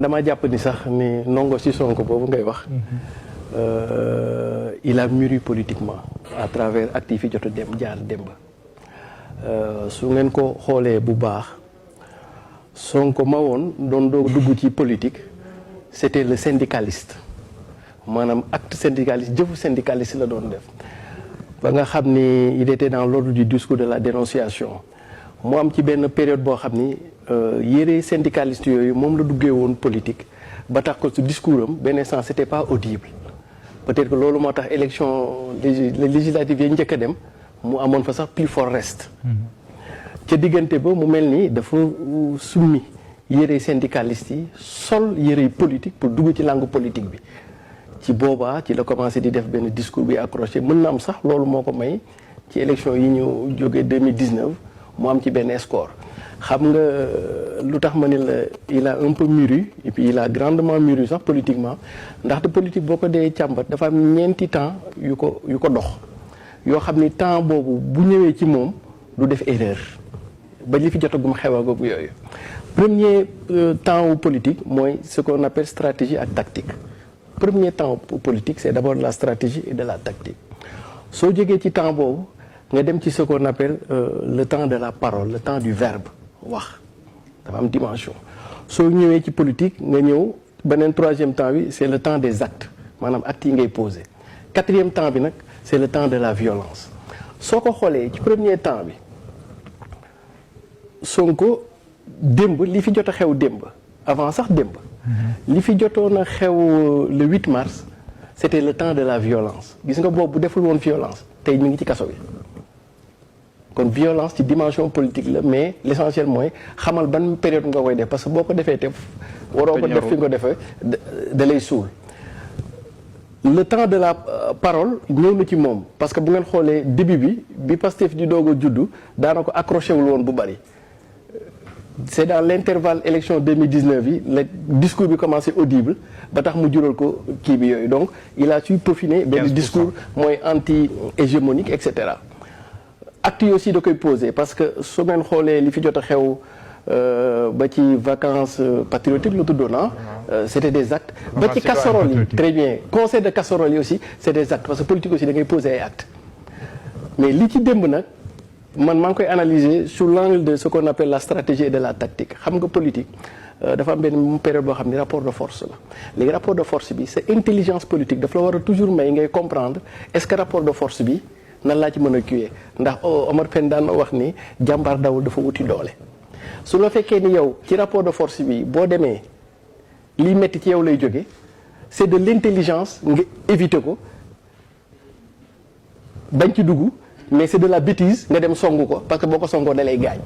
dama jàpp ni sax ni ndongo si Sonko boobu ngay wax. Il a mûri politiquement à travers actes yi fi jot a dem jaar démb. Su ngeen ko xoolee bu baax Sonko ma woon doon doo dugg ci politique c'était le syndicaliste maanaam acte syndicaliste jëfu syndicaliste la doon def ba nga xam ni il était dans l'ordre du discours de la dénonciation mu am ci benn période boo xam ni yére syndicaliste yooyu moom la duggee woon politique ba tax ko su discours am benn sens c'était pas audible peut-être que loolu moo tax élection législative yi njëkk a dem mu amoon fa sax plus fort reste ca diggante ba mu mel ni dafa summi yére syndicaliste yi sol yére politique pour dugg ci langue politique bi ci boobaa ci la commencé di def benn discours bi accroché mën na am sax loolu moo ko may ci élection yi ñu jógee 2019 mu am ci benn score xam nga lu tax ma ni la il a un peu mûri et puis il a grandement mûri sax politiquement ndaxte politique boo ko dee càmbat dafa am ñeenti temps yu ko dox yoo xam ni temps boobu bu ñëwee ci moom du def erreur ba li fi jotagum xewagum yooyu premier temps wu politique mooy ce qu'on appelle stratégie ak tactique premier temps politique c'est d'abord la stratégie et de la tactique soo jógee ci temps boobu nga dem ci ce qu'on appelle le temps de la parole le temps du verbe wax dafa am dimension soo ñëwee ci politique nga ñëw beneen troisième temps bi c'est le temps des actes maanaam actes yi ngay poser quatrième temps bi nag c'est le temps de la violence soo ko xoolee ci premier temps bi Sonko démb li fi jot a xew démb avant sax démb li fi jotoon a xew le 8 mars c'était le temps de la violence gis nga boobu bu deful woon violence tey ñu ngi ci kaso bi kon violence ci dimension politique la mais l'essentiel mooy xamal ban période nga koy def parce que boo ko defee te waroo ko def fi nga ko defee da lay suul le temps de la parole ñëw na ci moom parce que bu ngeen xoolee début bi Pastef di doog a juddu daana ko accroché wul woon bu bari c'est dans l'intervalle élection 2019 yi le discours bi commencé audible ba tax mu jural ko kii bi yooyu donc il a su peaufiner benn discours mooy anti-hégémonique et cetera actes yi aussi da koy poser parce que su ngeen xoolee li fi jot a xew ba ci vacances patriotiques lu tuddoon c'était des actes ba ci casserole yi très bien conseil de casserole yi aussi c'est des actes parce que politique aussi da ngay poser ay actes mais li ci démb nag man maa ngi koy analyser sous l'angle de ce qu'on appelle la stratégie et de la tactique xam nga politique dafa am benn période boo xam ni rapport de force la léegi rapport de force bi sa intelligence politique daf la war a toujours may ngay comprendre est-ce que rapport de force bi nan laa ci mën a kiiwee ndax Omar Pène daan wax ni jàmbaar dawul dafa wuti doole su la fekkee ni yow ci rapport de force bi boo demee liy metti ci yow lay jóge c'est de l'intelligence nga éviter ko bañ ci dugg mais c'est de la bêtise nga dem songu ko parce que boo ko songoo da lay gaañ